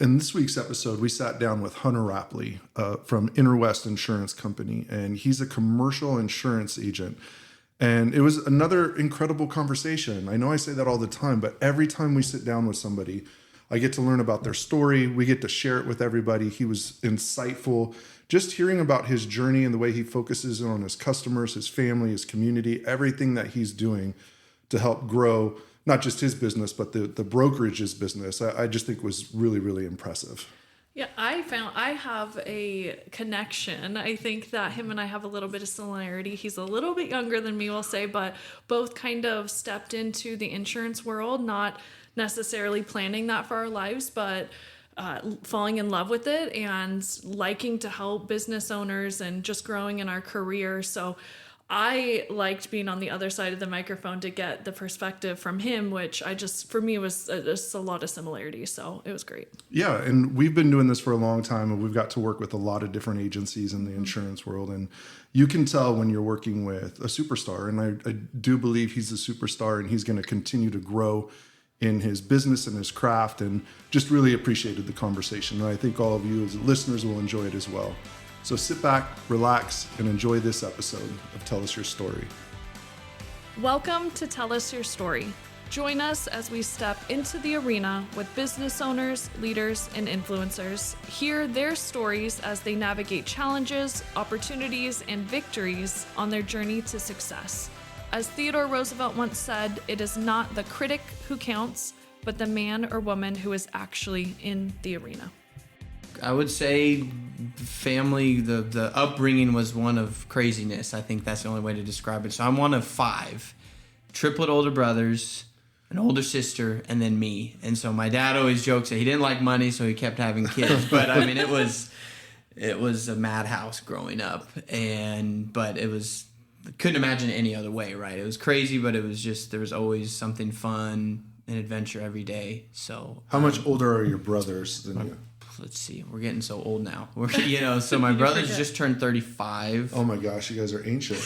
In this week's episode, we sat down with Hunter Rappleye from InterWest Insurance Company, and he's a commercial insurance agent. And it was another incredible conversation. I know I say that all the time, but every time we sit down with somebody, I get to learn about their story. We get to share it with everybody. He was insightful. Just hearing about his journey and the way he focuses on his customers, his family, his community, everything that he's doing to help grow not just his business, but the brokerage's business, I just think was really, really impressive. Yeah, I have a connection. I think that him and I have a little bit of similarity. He's a little bit younger than me, we'll say, but both kind of stepped into the insurance world, not necessarily planning that for our lives, but falling in love with it and liking to help business owners and just growing in our career. So I liked being on the other side of the microphone to get the perspective from him, which for me was just a lot of similarities. So it was great. Yeah. And we've been doing this for a long time, and we've got to work with a lot of different agencies in the insurance world. And you can tell when you're working with a superstar. And I do believe he's a superstar, and he's going to continue to grow in his business and his craft, and just really appreciated the conversation. And I think all of you as listeners will enjoy it as well. So sit back, relax, and enjoy this episode of Tell Us Your Story. Welcome to Tell Us Your Story. Join us as we step into the arena with business owners, leaders, and influencers. Hear their stories as they navigate challenges, opportunities, and victories on their journey to success. As Theodore Roosevelt once said, it is not the critic who counts, but the man or woman who is actually in the arena. I would say family, the upbringing was one of craziness. I think that's the only way to describe it. So I'm one of 5 triplet older brothers, an older sister, and then me. And so my dad always jokes that he didn't like money, so he kept having kids. But I mean, it was a madhouse growing up, but it was, couldn't imagine it any other way, right? It was crazy, but it was just, there was always something fun, an adventure every day. So how much older are your brothers than you? Let's see, we're getting so old now. So my brother's just turned 35. Oh my gosh, you guys are ancient.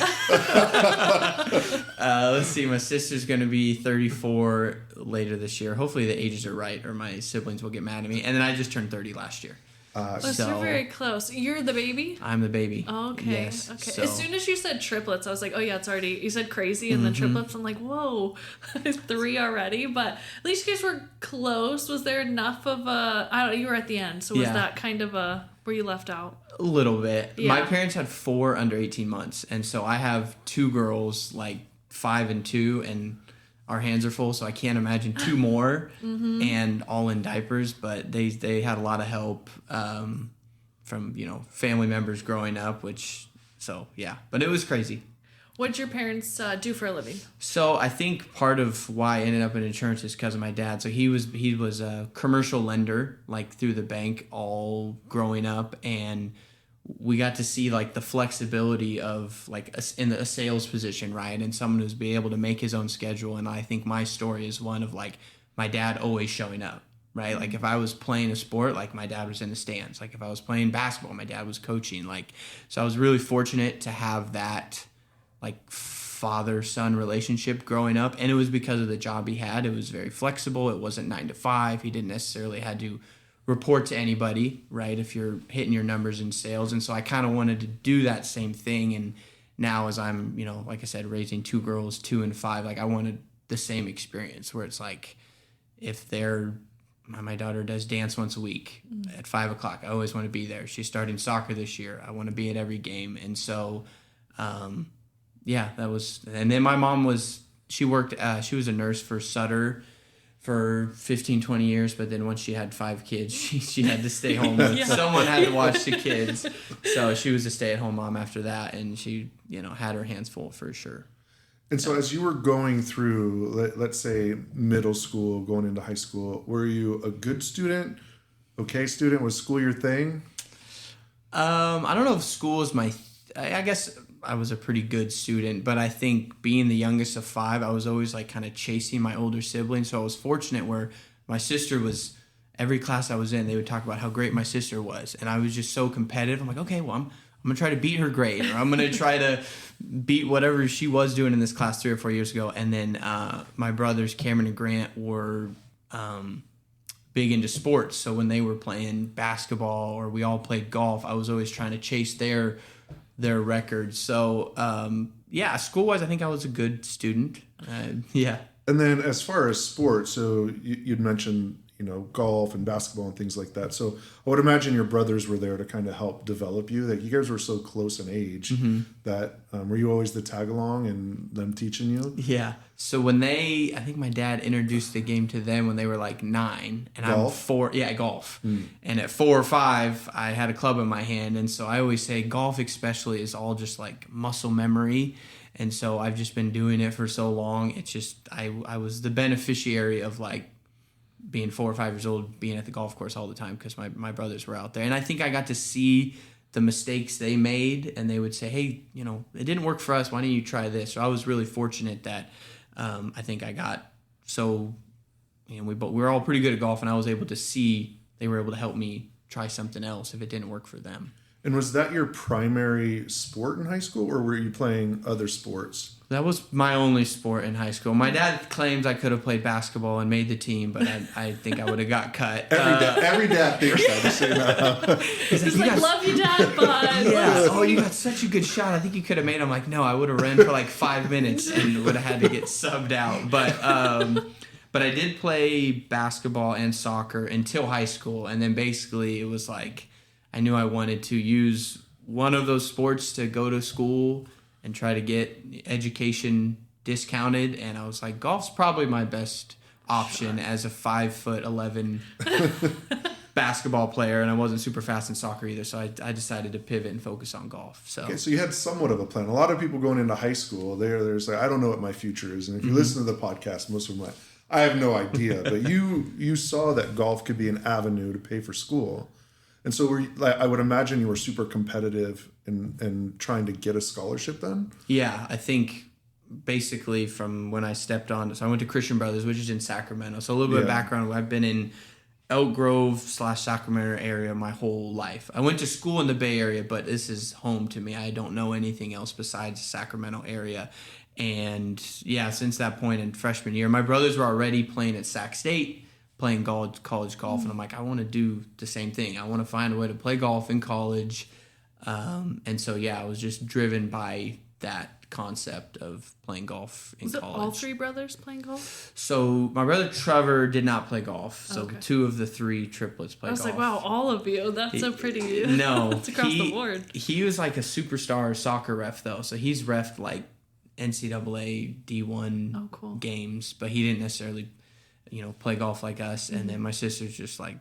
Let's see, my sister's going to be 34 later this year. Hopefully the ages are right, or my siblings will get mad at me. And then I just turned 30 last year. So you're very close. You're the baby? I'm the baby. Oh, okay. Yes. Okay. So, as soon as you said triplets, I was like, oh yeah, it's already, you said crazy and then triplets. I'm like, whoa, 3 already. But at least you guys were close. Was there enough of you were at the end. So was that kind of were you left out? A little bit. Yeah. My parents had 4 under 18 months. And so I have 2 girls, like 5 and 2, and our hands are full, so I can't imagine 2 more, and all in diapers. But they had a lot of help from family members growing up, but it was crazy. What did your parents do for a living? So I think part of why I ended up in insurance is because of my dad. So he was a commercial lender, like through the bank, all growing up, and we got to see like the flexibility of like in a sales position, right? And someone who's be able to make his own schedule. And I think my story is one of like my dad always showing up, right? Like if I was playing a sport, like my dad was in the stands. Like if I was playing basketball, my dad was coaching. Like, so I was really fortunate to have that like father-son relationship growing up. And it was because of the job he had. It was very flexible. It wasn't 9 to 5. He didn't necessarily had to report to anybody, right, if you're hitting your numbers in sales. And so I kind of wanted to do that same thing. And now as I'm, like I said, raising 2 girls, 2 and 5, like I wanted the same experience where it's like if my daughter does dance once a week at 5 o'clock, I always want to be there. She's starting soccer this year. I want to be at every game. And so, that was, and then my mom she worked, she was a nurse for Sutter for 15, 20 years, but then once she had 5 kids, she had to stay home. Someone had to watch the kids. So she was a stay-at-home mom after that, and she, had her hands full for sure. And so as you were going through, let's say middle school, going into high school, were you a good student, okay student? Was school your thing? I don't know if school is I guess I was a pretty good student, but I think being the youngest of 5, I was always like kind of chasing my older siblings. So I was fortunate where my sister was, every class I was in, they would talk about how great my sister was. And I was just so competitive. I'm like, okay, well, I'm going to try to beat her grade, or I'm going to try to beat whatever she was doing in this class 3 or 4 years ago. And then my brothers, Cameron and Grant, were big into sports. So when they were playing basketball or we all played golf, I was always trying to chase their records. So school-wise, I think I was a good student. Yeah. And then as far as sports, so you'd mentioned, golf and basketball and things like that. So I would imagine your brothers were there to kind of help develop you. Like you guys were so close in age that were you always the tag along and them teaching you? Yeah. So I think my dad introduced the game to them when they were like 9 and Golf? I'm 4. Yeah, golf. And at 4 or 5, I had a club in my hand. And so I always say golf especially is all just like muscle memory. And so I've just been doing it for so long. It's just, I was the beneficiary of like being 4 or 5 years old, being at the golf course all the time because my brothers were out there. And I think I got to see the mistakes they made, and they would say, hey, it didn't work for us. Why don't you try this? So I was really fortunate that I think I got so, we were all pretty good at golf, and I was able to see they were able to help me try something else if it didn't work for them. And was that your primary sport in high school, or were you playing other sports? That was my only sport in high school. My dad claims I could have played basketball and made the team, but I think I would have got cut. Every dad thinks that. Just so you know. He's like, love you, Dad, but... Yeah. Oh, you got such a good shot. I think you could have made him. Like, no, I would have ran for like 5 minutes and would have had to get subbed out. But I did play basketball and soccer until high school. And then basically it was like I knew I wanted to use one of those sports to go to school and try to get education discounted. And I was like, golf's probably my best option as a 5'11" basketball player. And I wasn't super fast in soccer either. So I decided to pivot and focus on golf. Okay, so you had somewhat of a plan. A lot of people going into high school, they're like, I don't know what my future is. And if you listen to the podcast, most of them are like, I have no idea. But you saw that golf could be an avenue to pay for school. And so I would imagine you were super competitive in trying to get a scholarship then? Yeah, I think basically from when I stepped on, so I went to Christian Brothers, which is in Sacramento. So a little bit of background, I've been in Elk Grove / Sacramento area my whole life. I went to school in the Bay Area, but this is home to me. I don't know anything else besides the Sacramento area. And yeah, since that point in freshman year, my brothers were already playing at Sac State, playing college golf, and I'm like, I want to do the same thing. I want to find a way to play golf in college. And so, I was just driven by that concept of playing golf in college. Was it all 3 brothers playing golf? So my brother Trevor did not play golf. So 2 of the 3 triplets play golf. I was like, wow, all of you. That's a pretty... No. It's across the board. He was like a superstar soccer ref, though. So he's refed like NCAA D1 games, but he didn't necessarily... play golf like us. And then my sister's just like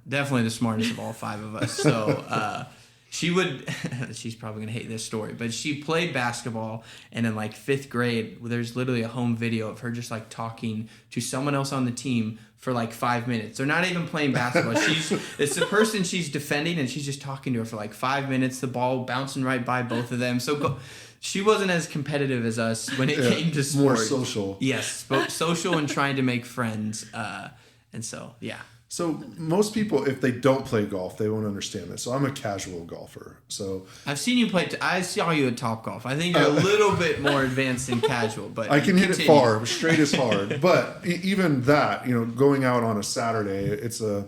definitely the smartest of all 5 of us. So she's probably gonna hate this story, but she played basketball, and in like 5th grade, there's literally a home video of her just like talking to someone else on the team for like 5 minutes. They're not even playing basketball. It's the person she's defending, and she's just talking to her for like 5 minutes, the ball bouncing right by both of them. So she wasn't as competitive as us when it came to sport. More social. Yes, social and trying to make friends. And so, So most people, if they don't play golf, they won't understand this. So I'm a casual golfer. So I've seen you play. I saw you at Topgolf. I think you're a little bit more advanced than casual, but I can hit it far, straight as hard. But even that, going out on a Saturday, it's a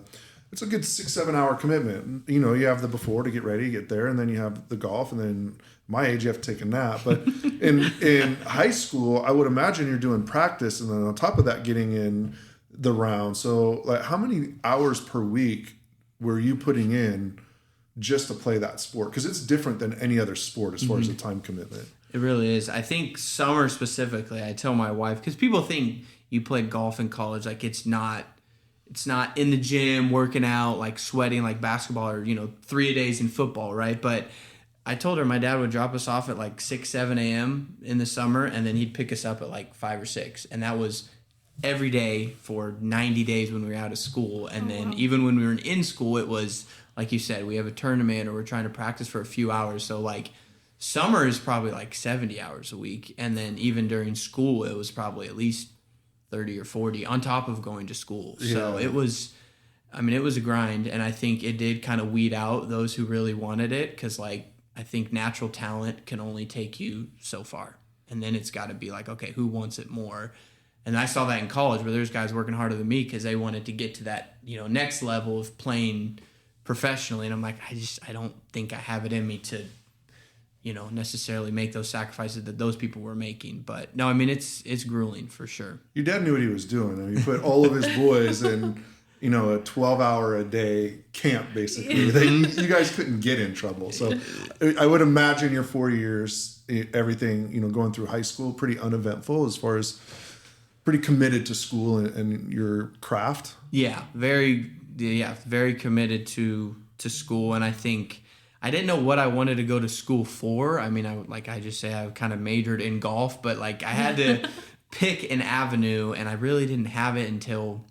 good 6-7 hour commitment. You have the before to get ready, get there, and then you have the golf, and then my age, you have to take a nap. But in high school, I would imagine you're doing practice, and then on top of that, getting in the round. So, like, how many hours per week were you putting in just to play that sport? Because it's different than any other sport as far as the time commitment. It really is. I think summer specifically, I tell my wife, because people think you play golf in college, like it's not in the gym working out, like sweating like basketball, or 3 days in football, right? But I told her my dad would drop us off at like 6-7 a.m. in the summer, and then he'd pick us up at like 5 or 6, and that was every day for 90 days when we were out of school. And then even when we were in school, it was like you said, we have a tournament or we're trying to practice for a few hours. So like summer is probably like 70 hours a week, and then even during school it was probably at least 30 or 40 on top of going to school. So it was a grind, and I think it did kind of weed out those who really wanted it, because like I think natural talent can only take you so far, and then it's got to be like, okay, who wants it more? And I saw that in college where there's guys working harder than me because they wanted to get to that, next level of playing professionally. And I'm like, I don't think I have it in me to, necessarily make those sacrifices that those people were making. But no, I mean, it's grueling for sure. Your dad knew what he was doing. I mean, he put all of his boys in, a 12-hour-a-day camp, basically. You guys couldn't get in trouble. So I would imagine your 4 years, everything, going through high school, pretty uneventful as far as pretty committed to school and your craft. Yeah, very committed to school. And I think I didn't know what I wanted to go to school for. I mean, I just say I kind of majored in golf, but like I had to pick an avenue, and I really didn't have it until,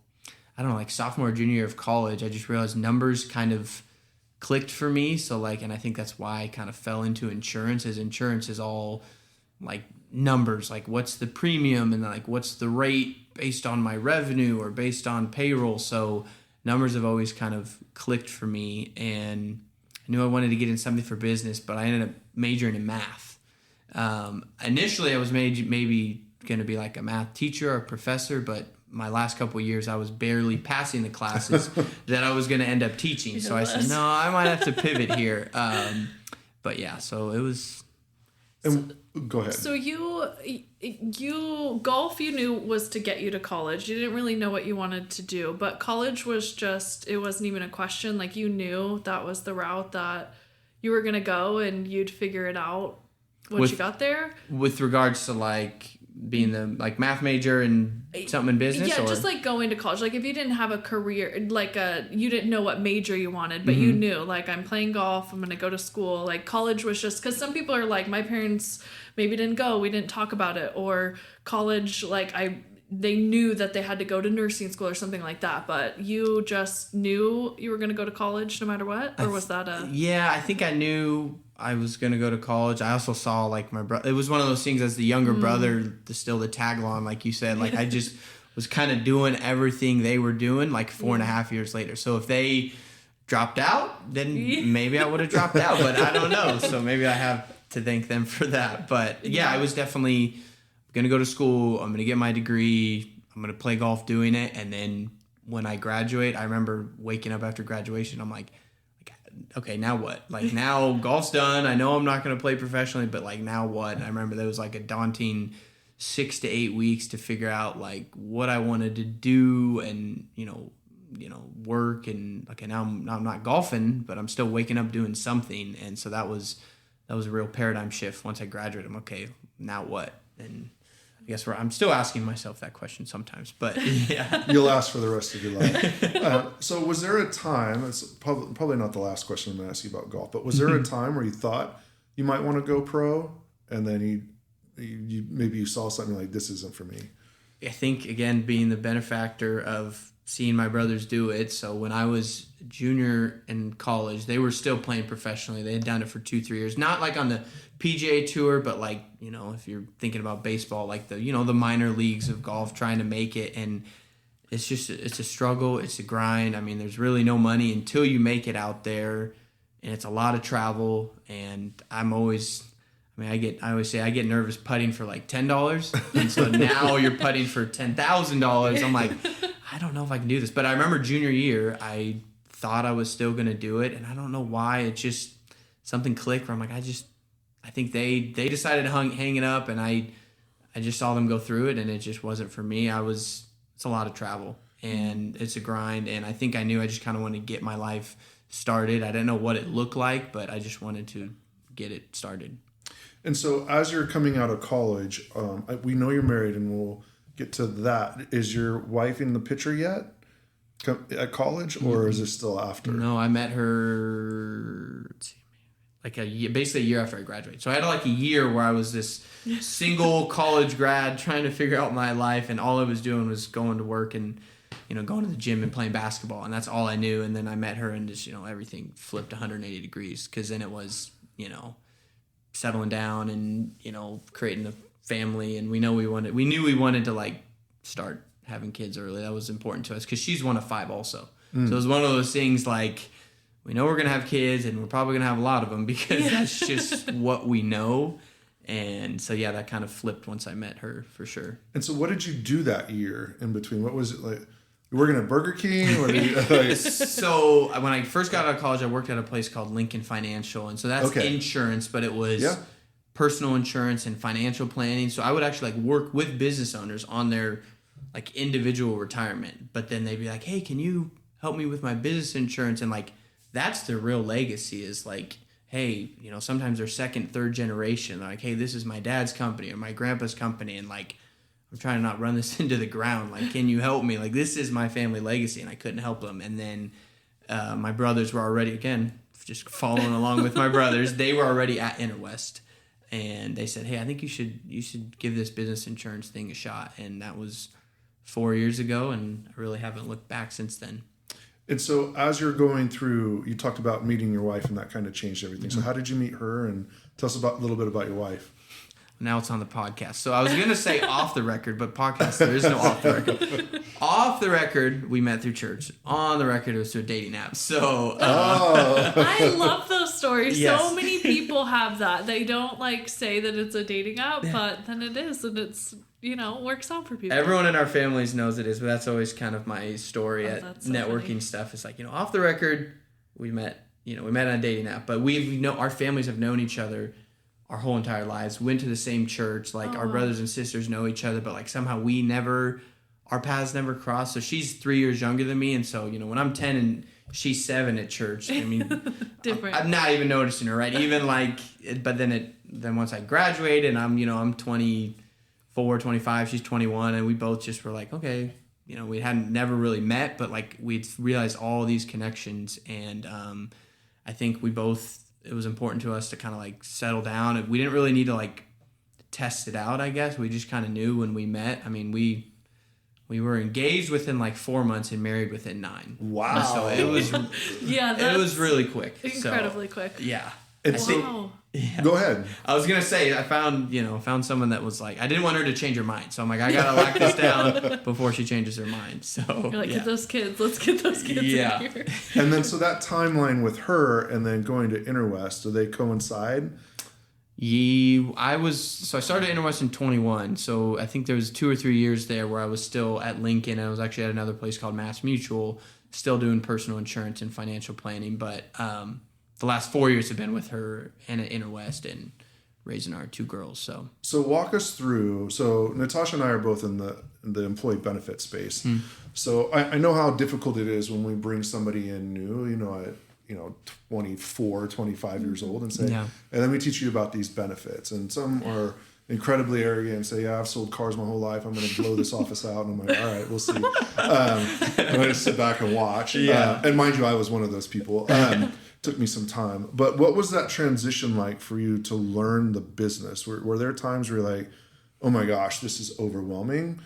I don't know, like sophomore or junior year of college. I just realized numbers kind of clicked for me. So and I think that's why I kind of fell into insurance, as insurance is all like numbers, like what's the premium and like what's the rate based on my revenue or based on payroll. So numbers have always kind of clicked for me, and I knew I wanted to get in something for business, but I ended up majoring in math. Initially I was maybe going to be like a math teacher or a professor, but my last couple of years I was barely passing the classes that I was going to end up teaching. So I said, no, I might have to pivot here. But yeah, so it was. And go ahead. So you golf, you knew was to get you to college. You didn't really know what you wanted to do, but college was just, it wasn't even a question. Like you knew that was the route that you were going to go, and you'd figure it out once you got there. With regards to like being the like math major and something in business? Yeah, or? just like going to college. Like if you didn't have a career, you didn't know what major you wanted, but you knew like I'm playing golf, I'm going to go to school. Like college was just, because some people are like, my parents maybe didn't go, we didn't talk about it, or college, like they knew that they had to go to nursing school or something like that, but you just knew you were going to go to college no matter what? Or was that Yeah, I think I knew I was going to go to college. I also saw like my brother. It was one of those things as the younger brother, still the tag-along, like you said. Like I just was kind of doing everything they were doing like 4.5 years later. So if they dropped out, then maybe I would have dropped out, but I don't know. So maybe I have to thank them for that. But yeah, I was definitely going to go to school. I'm going to get my degree. I'm going to play golf doing it. And then when I graduate, I remember waking up after graduation. I'm like, okay, now what? Like now golf's done. I know I'm not going to play professionally, but like now what? And I remember there was like a daunting 6 to 8 weeks to figure out like what I wanted to do and, work. And okay, now I'm not golfing, but I'm still waking up doing something. And so that was a real paradigm shift. Once I graduated, I'm okay, now what? And I guess I'm still asking myself that question sometimes, but yeah. You'll ask for the rest of your life. So was there a time, it's probably not the last question I'm going to ask you about golf, but was there a time where you thought you might want to go pro, and then you maybe you saw something like, this isn't for me? I think, again, being the benefactor of seeing my brothers do it. So when I was a junior in college, they were still playing professionally. They had done it for 2-3 years, not like on the PGA Tour, but like, if you're thinking about baseball, like the minor leagues of golf, trying to make it. And it's a struggle. It's a grind. I mean, there's really no money until you make it out there, and it's a lot of travel. And I always say I get nervous putting for like $10. And so now you're putting for $10,000. I'm like, I don't know if I can do this. But I remember junior year, I thought I was still going to do it. And I don't know why. It just, something clicked where I'm like, I think they decided to hang it up, and I just saw them go through it, and it just wasn't for me. It's a lot of travel, and it's a grind. And I think I knew I just kind of wanted to get my life started. I didn't know what it looked like, but I just wanted to get it started. And so as you're coming out of college, we know you're married, and we'll get to that. Is your wife in the picture yet at college, or is it still after? No, I met her basically a year after I graduated. So I had like a year where I was this single college grad trying to figure out my life, and all I was doing was going to work and going to the gym and playing basketball, and that's all I knew. And then I met her, and just everything flipped 180 degrees, because then it was settling down and creating a family. And we knew we wanted to like start having kids early. That was important to us because she's one of 5 also. So it was one of those things like, we know we're gonna have kids, and we're probably gonna have a lot of them, because that's just what we know. And so, yeah, that kind of flipped once I met her for sure. And so what did you do that year in between? What was it like? You working at Burger King? Or like... So when I first got out of college, I worked at a place called Lincoln Financial. And so that's insurance, but it was personal insurance and financial planning. So I would actually like work with business owners on their like individual retirement. But then they'd be like, hey, can you help me with my business insurance? And like, that's their real legacy is like, hey, you know, sometimes they're second, third generation. They're like, hey, this is my dad's company or my grandpa's company. And like, I'm trying to not run this into the ground. Like, can you help me? Like, this is my family legacy. And I couldn't help them. And then my brothers were already, again, just following along with my brothers. They were already at InterWest. And they said, hey, I think you should give this business insurance thing a shot. And that was 4 years ago. And I really haven't looked back since then. And so as you're going through, you talked about meeting your wife and that kind of changed everything. Mm-hmm. So how did you meet her? And tell us a little bit about your wife. Now it's on the podcast. So I was going to say off the record, but podcast, there is no off the record. Off the record, we met through church. On the record, it was through a dating app. So I love those stories. Yes. So many people have that. They don't like say that it's a dating app, but then it is, and it's, you know, works out for people. Everyone in our families knows it is, but that's always kind of my story at That's so networking funny. stuff. It's like, you know, off the record, we met on a dating app, but our families have known each other our whole entire lives, went to the same church, like our brothers and sisters know each other, but like somehow our paths never crossed. So she's 3 years younger than me. And so, you know, when I'm 10 and she's 7 at church, I mean, Different. I'm not even noticing her, right? Even like, but then once I graduated and I'm 24, 25, she's 21. And we both just were like, okay, you know, we hadn't never really met, but like we'd realized all these connections. And I think it was important to us to kind of like settle down. We didn't really need to like test it out, I guess. We just kind of knew when we met. I mean, we were engaged within like 4 months and married within 9. Wow. So it was it was really quick. Incredibly quick. Yeah. Wow. Go ahead. I was gonna say I found someone that was like I didn't want her to change her mind, so I'm like I gotta lock this down before she changes her mind. So You're like, get those kids. Let's get those kids Yeah. in here. And then so that timeline with her and then going to InterWest, do they coincide? I started InterWest in 21, so I think there was 2 or 3 years there where I was still at Lincoln. I was actually at another place called Mass Mutual, still doing personal insurance and financial planning, but the last 4 years have been with her and at InterWest and raising our 2 girls. So walk us through. So Natasha and I are both in the employee benefit space. So I know how difficult it is when we bring somebody in new, at 24, 25 years old and say, and then we teach you about these benefits. And some are incredibly arrogant and say, I've sold cars my whole life. I'm going to blow this office out. And I'm like, all right, we'll see. I'm going to sit back and watch. And mind you, I was one of those people. Took me some time. But what was that transition like for you to learn the business? Were there times where you're like, oh my gosh, this is overwhelming?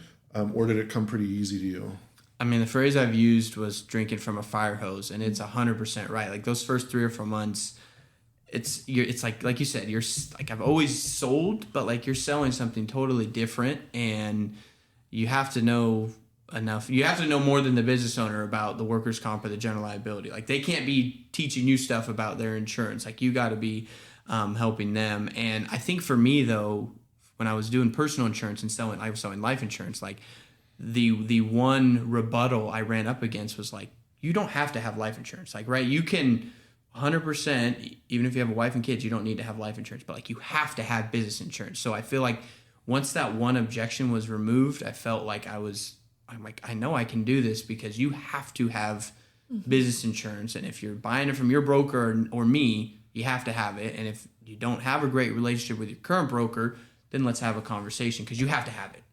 Or did it come pretty easy to you? I mean, the phrase I've used was drinking from a fire hose, and it's 100% right. Like those first 3 or 4 months, it's like you said, you're like, I've always sold, but like you're selling something totally different, and you have to know enough. You have to know more than the business owner about the workers' comp or the general liability. Like they can't be teaching you stuff about their insurance. Like you got to be helping them. And I think for me though, when I was doing personal insurance and I was selling life insurance, like the one rebuttal I ran up against was like, you don't have to have life insurance. Like, right, you can 100%, even if you have a wife and kids, you don't need to have life insurance, but like you have to have business insurance. So I feel like once that one objection was removed, I felt like I'm like, I know I can do this because you have to have business insurance. And if you're buying it from your broker or me, you have to have it. And if you don't have a great relationship with your current broker, then let's have a conversation because you have to have it.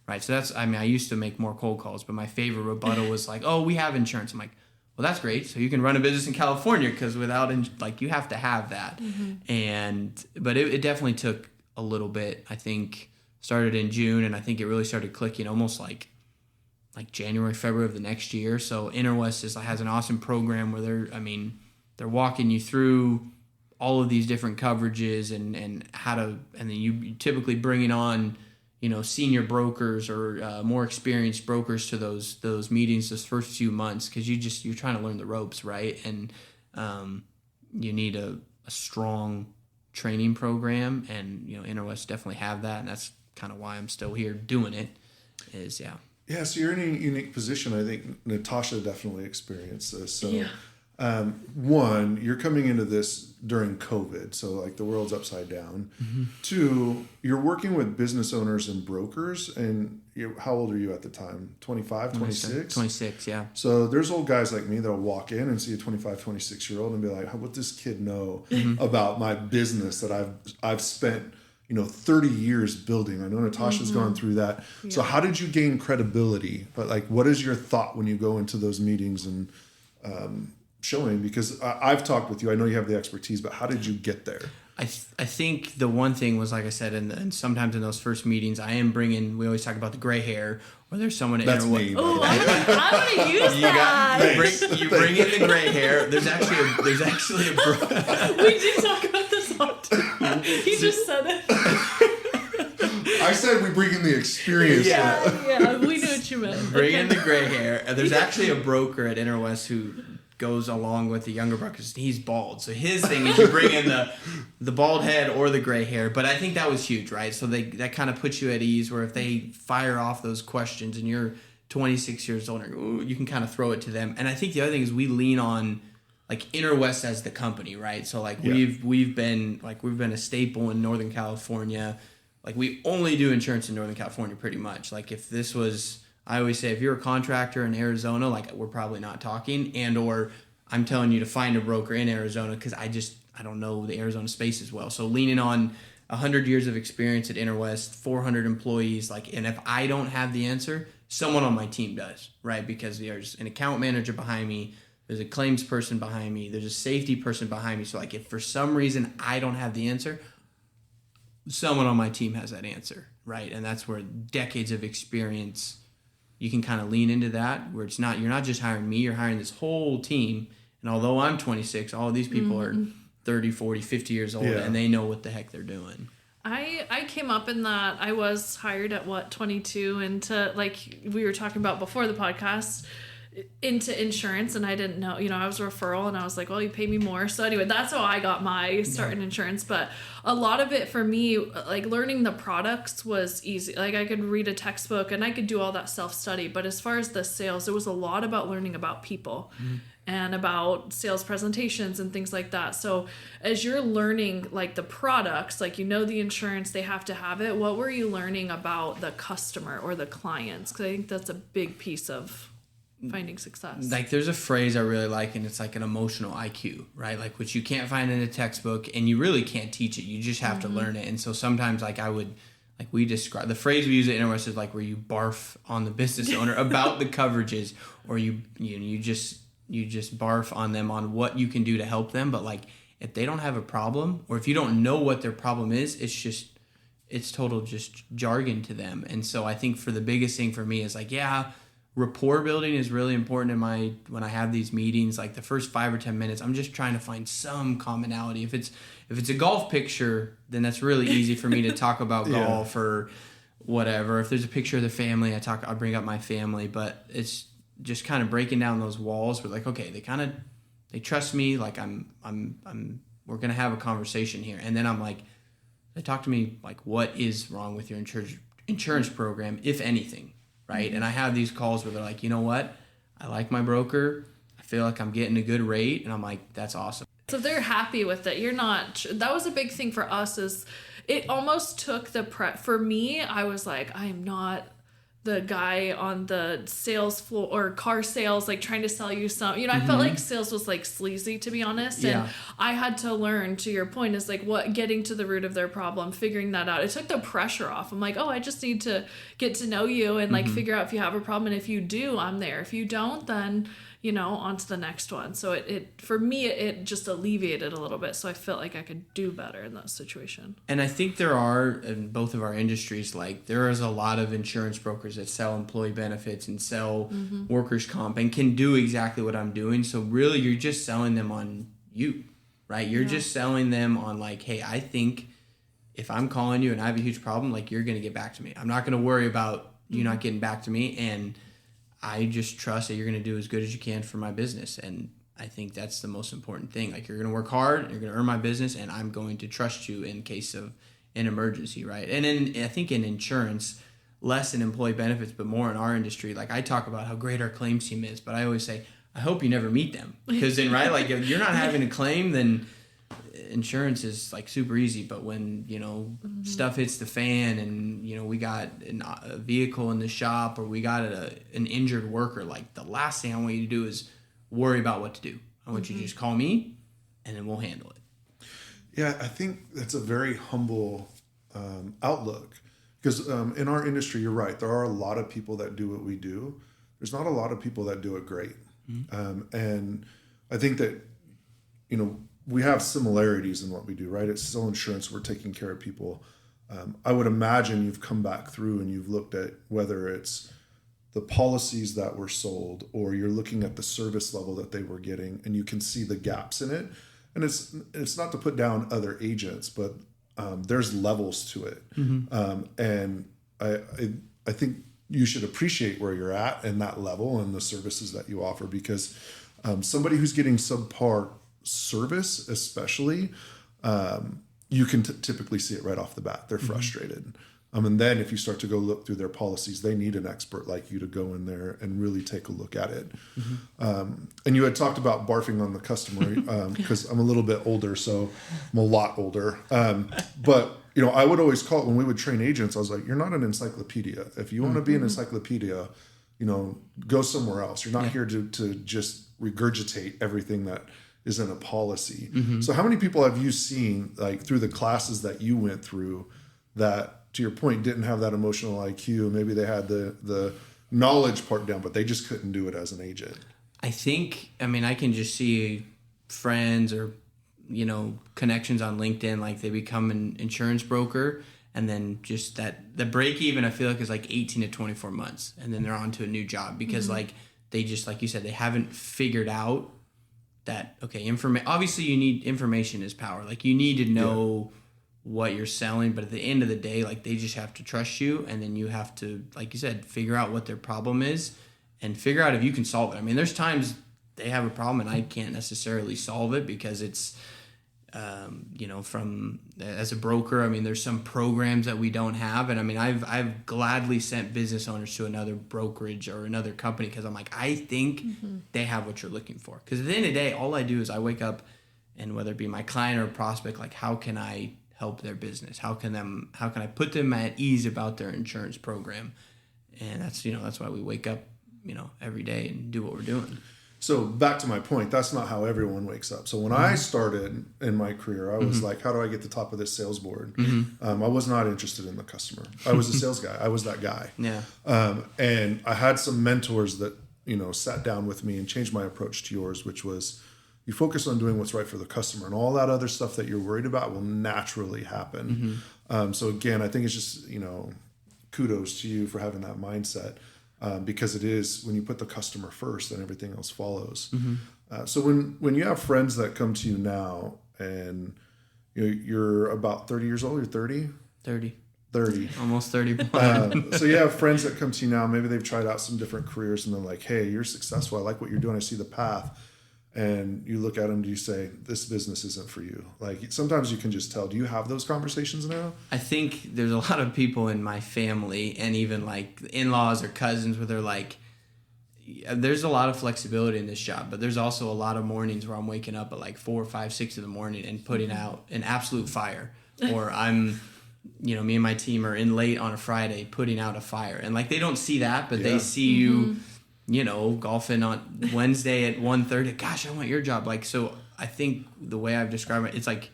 Right. So I used to make more cold calls, but my favorite rebuttal was like, oh, we have insurance. I'm like, well, that's great. So you can run a business in California because you have to have that. But it definitely took a little bit. I think started in June and I think it really started clicking almost like January, February of the next year. So InterWest has an awesome program where they're walking you through all of these different coverages and then you typically bringing on, senior brokers or more experienced brokers to those meetings those first few months because you're trying to learn the ropes, right? And you need a strong training program, and InterWest definitely have that, and that's kind of why I'm still here doing it. Yeah, so you're in a unique position. I think Natasha definitely experienced this. So, one, you're coming into this during COVID, so like the world's upside down. Mm-hmm. Two, you're working with business owners and brokers, and how old are you at the time? 25, 26? 26, yeah. So there's old guys like me that'll walk in and see a 25, 26-year-old and be like, what does this kid know about my business that I've spent 30 years building? I know Natasha's gone through that. Yeah. So how did you gain credibility? But like, what is your thought when you go into those meetings and showing? Because I've talked with you. I know you have the expertise, but how did you get there? I think the one thing was, like I said, and sometimes in those first meetings, I am bringing, we always talk about the gray hair, or there's someone at That's me. Oh, I'm going to use that. You bring in the gray hair. There's actually a We do talk about this often. He just said it. I said we bring in the experience. Yeah, we knew what you meant. Bring in the gray hair. There's actually a broker at InterWest who goes along with the younger broker because he's bald. So his thing is you bring in the bald head or the gray hair. But I think that was huge, right? So that kind of puts you at ease where if they fire off those questions and you're 26 years old, you can kind of throw it to them. And I think the other thing is we lean on like InterWest as the company, right? So like we've been a staple in Northern California. Like we only do insurance in Northern California pretty much. Like if this was, I always say, if you're a contractor in Arizona, like we're probably not talking, or I'm telling you to find a broker in Arizona because I don't know the Arizona space as well. So leaning on 100 years of experience at InterWest, 400 employees, and if I don't have the answer, someone on my team does, right? Because there's an account manager behind me, there's a claims person behind me, there's a safety person behind me. So like if for some reason I don't have the answer, someone on my team has that answer, right? And that's where decades of experience, you can kind of lean into that, where you're not just hiring me, you're hiring this whole team. And although I'm 26, all of these people are 30, 40, 50 years old, and they know what the heck they're doing. I came up in that I was hired at 22, and to, like we were talking about before the podcast, into insurance, and I didn't know, I was a referral, and I was like, well, you pay me more. So anyway, that's how I got my start in insurance. But a lot of it for me, like learning the products was easy. Like I could read a textbook and I could do all that self-study. But as far as the sales, it was a lot about learning about people and about sales presentations and things like that. So as you're learning like the products, like the insurance, they have to have it. What were you learning about the customer or the clients? Because I think that's a big piece of finding success. Like there's a phrase I really like, and it's like an emotional IQ, right? Like which you can't find in a textbook, and you really can't teach it. You just have to learn it. And so sometimes we describe the phrase we use at InterWest is like where you barf on the business owner about the coverages, or you just barf on them on what you can do to help them. But like if they don't have a problem, or if you don't know what their problem is, it's total just jargon to them. And so I think for the biggest thing for me is like, rapport building is really important when I have these meetings. Like the first 5 or 10 minutes, I'm just trying to find some commonality. If it's a golf picture, then that's really easy for me to talk about golf or whatever. If there's a picture of the family, I bring up my family. But it's just kind of breaking down those walls. We're like, okay, they trust me. Like we're gonna have a conversation here, and then I'm like, they talk to me like, what is wrong with your insurance program, if anything? Right. And I have these calls where they're like, you know what? I like my broker. I feel like I'm getting a good rate. And I'm like, that's awesome. So they're happy with it. You're not, that was a big thing for us, is it almost took the prep. For me, I was like, I am not the guy on the sales floor or car sales, like trying to sell you some, I felt like sales was like sleazy, to be honest. And I had to learn, to your point, is like getting to the root of their problem, figuring that out. It took the pressure off. I'm like, I just need to get to know you and like figure out if you have a problem. And if you do, I'm there. If you don't, then on to the next one. So it for me, it just alleviated a little bit. So I felt like I could do better in that situation. And I think there are, in both of our industries, like there is a lot of insurance brokers that sell employee benefits and sell workers' comp and can do exactly what I'm doing. So really, you're just selling them on you, right? You're just selling them on like, hey, I think if I'm calling you and I have a huge problem, like you're going to get back to me. I'm not going to worry about you not getting back to me. And I just trust that you're going to do as good as you can for my business. And I think that's the most important thing. Like, you're going to work hard, you're going to earn my business, and I'm going to trust you in case of an emergency, right? And I think in insurance, less in employee benefits, but more in our industry, like, I talk about how great our claims team is, but I always say, I hope you never meet them. Because then, right, like, if you're not having a claim, then insurance is like super easy. But when, stuff hits the fan and, we got a vehicle in the shop, or we got an injured worker, like, the last thing I want you to do is worry about what to do. I want you to just call me, and then we'll handle it. Yeah, I think that's a very humble outlook, because in our industry, you're right. There are a lot of people that do what we do. There's not a lot of people that do it great. And I think that, we have similarities in what we do, right? It's still insurance. We're taking care of people. I would imagine you've come back through and you've looked at whether it's the policies that were sold, or you're looking at the service level that they were getting, and you can see the gaps in it. And it's not to put down other agents, but there's levels to it. And I think you should appreciate where you're at and that level and the services that you offer, because somebody who's getting subpar service, especially, you can typically see it right off the bat. They're frustrated. And then if you start to go look through their policies, they need an expert like you to go in there and really take a look at it. And you had talked about barfing on the customer, because I'm a little bit older, so I'm a lot older. But I would always call it, when we would train agents, I was like, you're not an encyclopedia. If you want to be an encyclopedia, go somewhere else. You're not here to just regurgitate everything that is in a policy. So how many people have you seen, like, through the classes that you went through, that, to your point, didn't have that emotional IQ? Maybe they had the knowledge part down, but they just couldn't do it as an agent. I can just see friends or, connections on LinkedIn, like, they become an insurance broker, and then just the break even, I feel like, is like 18 to 24 months. And then they're on to a new job because like, they just, like you said, they haven't figured out that, okay, obviously you need, information is power. Like, you need to know what you're selling, but at the end of the day, like, they just have to trust you, and then you have to, like you said, figure out what their problem is and figure out if you can solve it. There's times they have a problem and I can't necessarily solve it because it's, from, as a broker, there's some programs that we don't have. And I've gladly sent business owners to another brokerage or another company, because I'm like, I think they have what you're looking for. Because at the end of the day, all I do is I wake up, and whether it be my client or a prospect, like, how can I help their business? How can I put them at ease about their insurance program? And that's why we wake up, every day and do what we're doing. So back to my point, that's not how everyone wakes up. So when I started in my career, I was like, how do I get to the top of this sales board? I was not interested in the customer. I was a sales guy. I was that guy. Yeah. And I had some mentors that, sat down with me and changed my approach to yours, which was, you focus on doing what's right for the customer, and all that other stuff that you're worried about will naturally happen. So again, I think it's just, kudos to you for having that mindset. Because it is, when you put the customer first, then everything else follows. So when you have friends that come to you now, and you're about 30 years old, you're 30? 30. Almost 31. So you have friends that come to you now, maybe they've tried out some different careers, and they're like, hey, you're successful. I like what you're doing. I see the path. And you look at them, do you say, this business isn't for you? Like, sometimes you can just tell. Do you have those conversations now? I think there's a lot of people in my family, and even like in-laws or cousins, where they're like, there's a lot of flexibility in this job, but there's also a lot of mornings where I'm waking up at like 4, 5, 6 in the morning and putting out an absolute fire. Or I'm, me and my team are in late on a Friday putting out a fire. And like, they don't see that, but they see you, golfing on Wednesday at 1:30. Gosh, I want your job. Like, so I think the way I've described it, it's like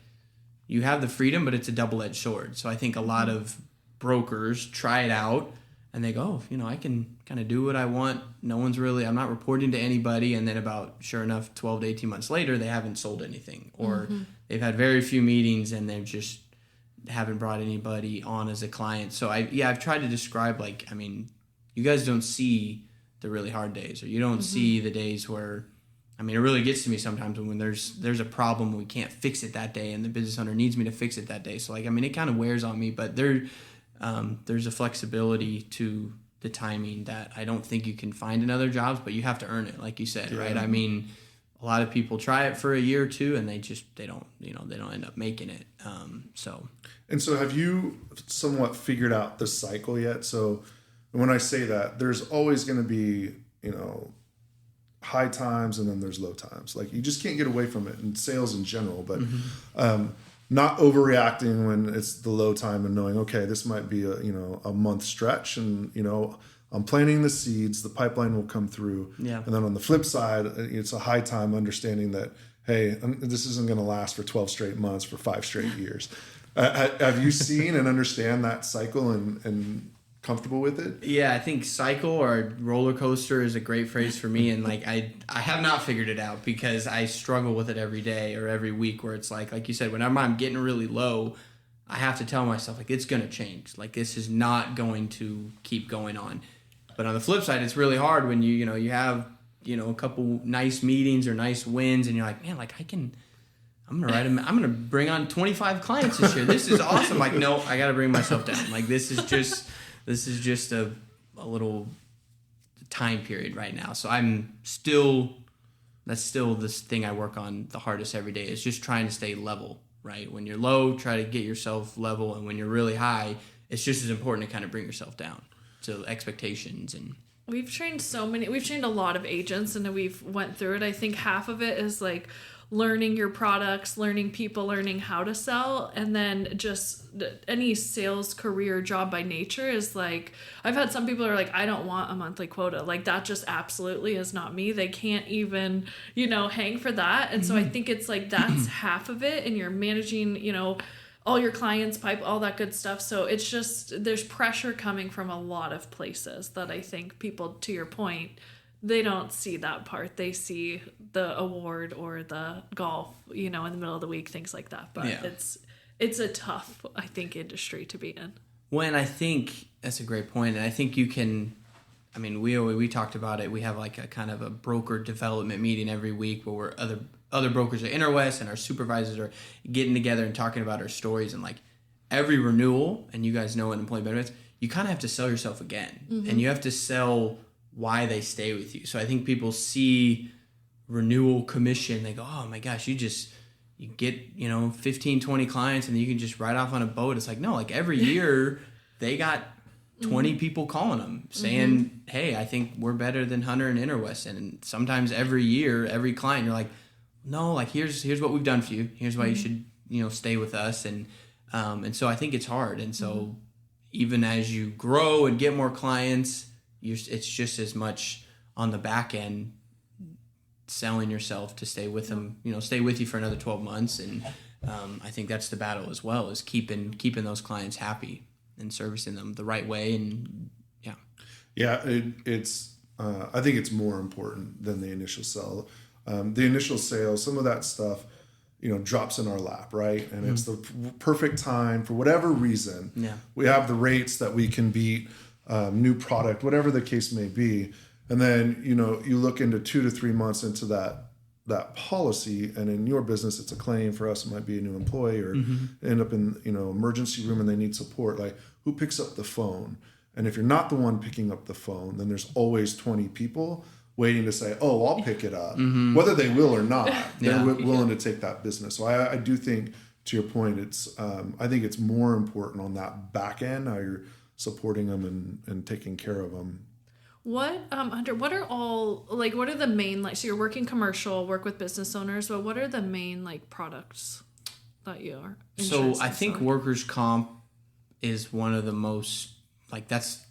you have the freedom, but it's a double-edged sword. So I think a lot of brokers try it out and they go, I can kind of do what I want. I'm not reporting to anybody. And then sure enough, 12 to 18 months later, they haven't sold anything, or they've had very few meetings and they've just haven't brought anybody on as a client. So I've tried to describe, like, you guys don't see the really hard days, or you don't see the days where, it really gets to me sometimes when there's a problem, we can't fix it that day, and the business owner needs me to fix it that day. So like, it kind of wears on me, but there's a flexibility to the timing that I don't think you can find in other jobs, but you have to earn it, like you said, right? a lot of people try it for a year or two and they don't end up making it. And so have you somewhat figured out the cycle yet? So when I say that, there's always going to be, high times and then there's low times. Like you just can't get away from it in sales in general, but not overreacting when it's the low time and knowing, okay, this might be a month stretch and, I'm planting the seeds, the pipeline will come through. Yeah. And then on the flip side, it's a high time understanding that, hey, this isn't going to last for 12 straight months, for 5 straight years. Have you seen and understand that cycle and comfortable with it? Yeah, I think cycle or roller coaster is a great phrase for me. And like, I have not figured it out because I struggle with it every day or every week where it's like you said, whenever I'm getting really low, I have to tell myself like, it's going to change. Like this is not going to keep going on. But on the flip side, it's really hard when you have, a couple nice meetings or nice wins and you're like, man, like I'm going to bring on 25 clients this year. This is awesome. Like, no, I got to bring myself down. Like this is just a little time period right now. So that's still this thing I work on the hardest every day is just trying to stay level, right? When you're low, try to get yourself level. And when you're really high, it's just as important to kind of bring yourself down to expectations. And we've trained a lot of agents and we've went through it. I think half of it is like learning your products, learning people, learning how to sell. And then just any sales career job by nature is like, I've had some people are like, I don't want a monthly quota. Like that just absolutely is not me. They can't even, hang for that. And so I think it's like, that's half of it. And you're managing, all your clients, pipe, all that good stuff. So it's just, there's pressure coming from a lot of places that I think people, to your point, they don't see that part. They see the award or the golf, in the middle of the week, things like that. But it's a tough, I think, industry to be in. When I think that's a great point. And I think you can, we talked about it. We have like a kind of a broker development meeting every week where we're other brokers at InterWest and our supervisors are getting together and talking about our stories. And like every renewal, and you guys know in employee benefits, you kind of have to sell yourself again. Mm-hmm. And you have to sell why they stay with you. So I think people see renewal commission. They go, oh my gosh, you get, 15, 20 clients and you can just ride off on a boat. It's like, no, like every year they got 20 people calling them saying, hey, I think we're better than Hunter and InterWest. And sometimes every year, every client, you're like, no, like here's what we've done for you. Here's why you should, stay with us. And so I think it's hard. And so even as you grow and get more clients, it's just as much on the back end selling yourself to stay with them, stay with you for another 12 months. And I think that's the battle as well, is keeping those clients happy and servicing them the right way. And it's I think it's more important than the initial sell. The initial sale, some of that stuff, drops in our lap, right? And it's the perfect time for whatever reason. Yeah. We have the rates that we can beat, new product, whatever the case may be. And then, you look into 2 to 3 months into that policy, and in your business, it's a claim. For us, it might be a new employee or end up in, emergency room and they need support. Like, who picks up the phone? And if you're not the one picking up the phone, then there's always 20 people waiting to say, oh, I'll pick it up. Whether they will or not, they're willing to take that business. So I do think, to your point, I think it's more important on that back end, how you're supporting them and taking care of them. What, Hunter, what are the main, so you're working commercial, work with business owners, but what are the main, products that you are? So I think workers' comp is one of the most, that's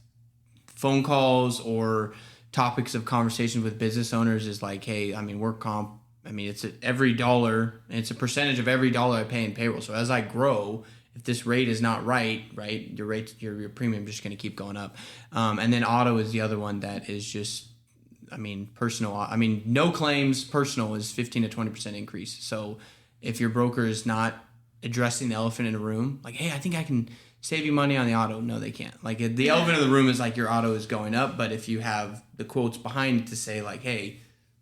phone calls or topics of conversation with business owners is like, hey, work comp, it's every dollar, it's a percentage of every dollar I pay in payroll. So as I grow, if this rate is not right, your premium is just going to keep going up. And then auto is the other one that is just, personal. No claims, personal is 15 to 20% increase. So if your broker is not addressing the elephant in the room, like, hey, I think I can save you money on the auto. No, they can't. The elephant in the room is your auto is going up. But if you have the quotes behind it to say hey,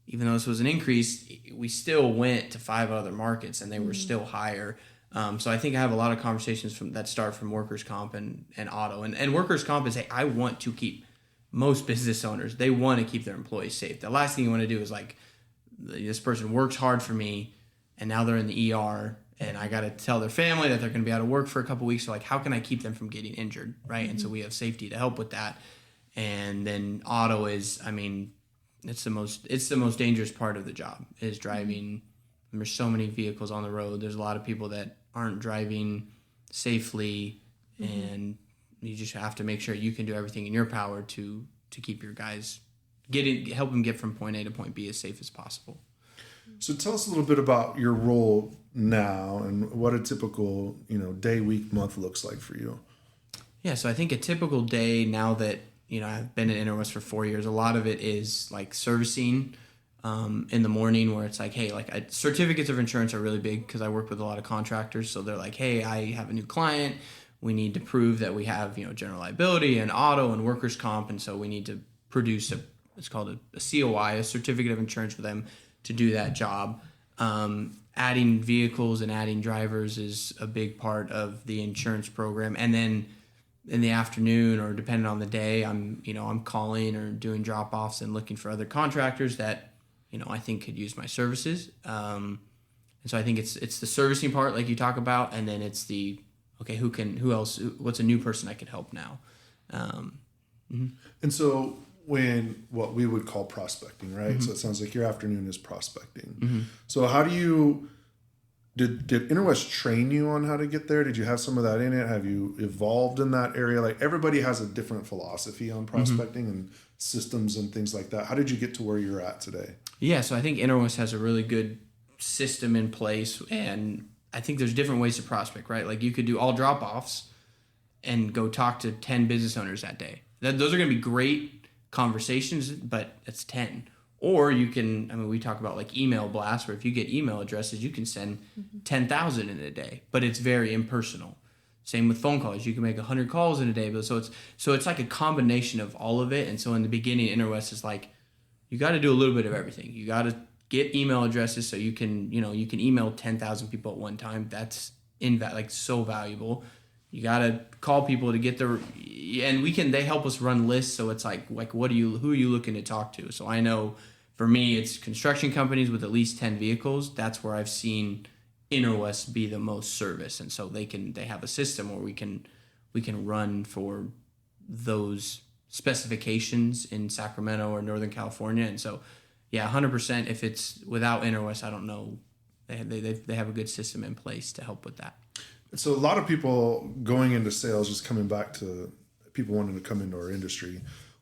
even though this was an increase, we still went to 5 other markets and they were still higher. So I think I have a lot of conversations that start from workers' comp and auto. And workers' comp is, hey, I want to keep, most business owners, they want to keep their employees safe. The last thing you want to do is this person works hard for me, and now they're in the ER, and I got to tell their family that they're going to be out of work for a couple weeks. So like, how can I keep them from getting injured, right? And so we have safety to help with that. And then auto is, I mean, it's the most dangerous part of the job is driving. There's so many vehicles on the road. There's a lot of people that aren't driving safely, and you just have to make sure you can do everything in your power to keep your guys help them get from point A to point B as safe as possible. So tell us a little bit about your role now and what a typical, day, week, month looks like for you. Yeah, so I think a typical day now that, I've been at InterWest for 4 years, a lot of it is like servicing in the morning where it's like, hey, like certificates of insurance are really big because I work with a lot of contractors. So they're like, hey, I have a new client. We need to prove that we have, general liability and auto and workers' comp. And so we need to produce it's called a COI, a certificate of insurance for them to do that job. Adding vehicles and adding drivers is a big part of the insurance program. And then in the afternoon or depending on the day, I'm calling or doing drop-offs and looking for other contractors that, I think could use my services. And so I think it's the servicing part like you talk about, and then it's the, okay, what's a new person I could help now? And so what we would call prospecting, right? So it sounds like your afternoon is prospecting. So how do you, did InterWest train you on how to get there? Did you have some of that in it? Have you evolved in that area? Like everybody has a different philosophy on prospecting and systems and things like that. How did you get to where you're at today? Yeah, so I think InterWest has a really good system in place, and I think there's different ways to prospect, right? Like you could do all drop-offs and go talk to 10 business owners that day. Those are going to be great conversations, but it's 10. Or you can, we talk about like email blasts, where if you get email addresses, you can send 10,000 in a day, but it's very impersonal. Same with phone calls. You can make 100 calls in a day, but so it's like a combination of all of it. And so in the beginning, InterWest is like, you got to do a little bit of everything. You got to get email addresses so you can email 10,000 people at one time. That's so valuable. You got to call people to get they help us run lists. So it's like who are you looking to talk to? So I know for me, it's construction companies with at least 10 vehicles. That's where I've seen InterWest be the most service. And so they have a system where we can run for those specifications in Sacramento or Northern California. And so, yeah, 100%. If it's without InterWest, I don't know. They have a good system in place to help with that. So a lot of people going into sales, just coming back to people wanting to come into our industry,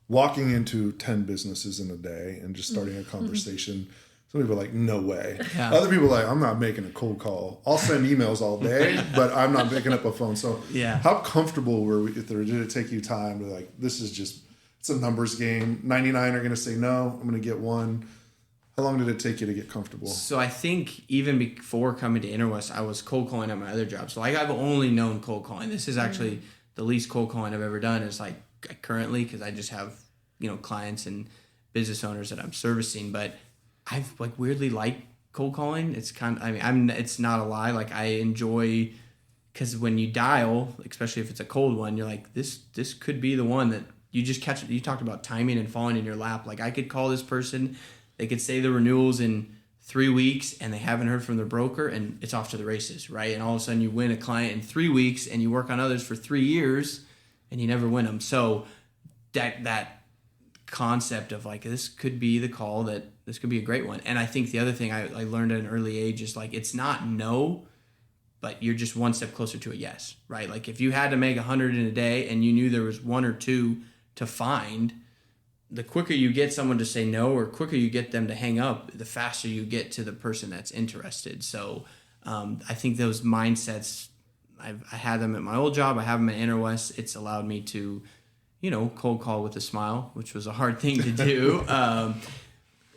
walking into 10 businesses in a day and just starting a conversation. Some people are like, no way. Yeah. Other people are like, I'm not making a cold call. I'll send emails all day, but I'm not picking up a phone. So how comfortable were we, did it take you time to like, this is just, it's a numbers game. 99 are going to say no, I'm going to get one. How long did it take you to get comfortable? So I think even before coming to InterWest, I was cold calling at my other job. So I've only known cold calling. This is actually the least cold calling I've ever done is like currently, because I just have, clients and business owners that I'm servicing. But I've weirdly liked cold calling. It's it's not a lie. Like I enjoy, because when you dial, especially if it's a cold one, you're like, this could be the one that you just catch. You talked about timing and falling in your lap. Like I could call this person. They could say the renewals in 3 weeks and they haven't heard from their broker, and it's off to the races, right? And all of a sudden you win a client in 3 weeks and you work on others for 3 years and you never win them. So that concept of like, this could be the call, that this could be a great one. And I think the other thing I learned at an early age is like, it's not no, but you're just one step closer to a yes, right? Like if you had to make 100 in a day and you knew there was 1 or 2 to find, the quicker you get someone to say no, or quicker you get them to hang up, the faster you get to the person that's interested. So I think those mindsets, I had them at my old job. I have them at InterWest. It's allowed me to, cold call with a smile, which was a hard thing to do.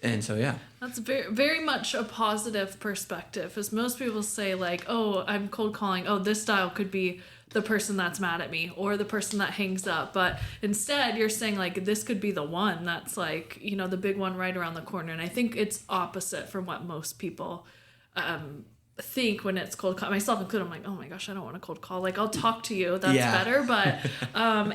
And so, yeah. That's very, very much a positive perspective, as most people say like, oh, I'm cold calling. Oh, this dial could be the person that's mad at me or the person that hangs up. But instead you're saying like, this could be the one that's like, the big one right around the corner. And I think it's opposite from what most people think when it's cold call, myself included, I'm like, oh my gosh, I don't want a cold call. Like, I'll talk to you. That's Yeah. better. But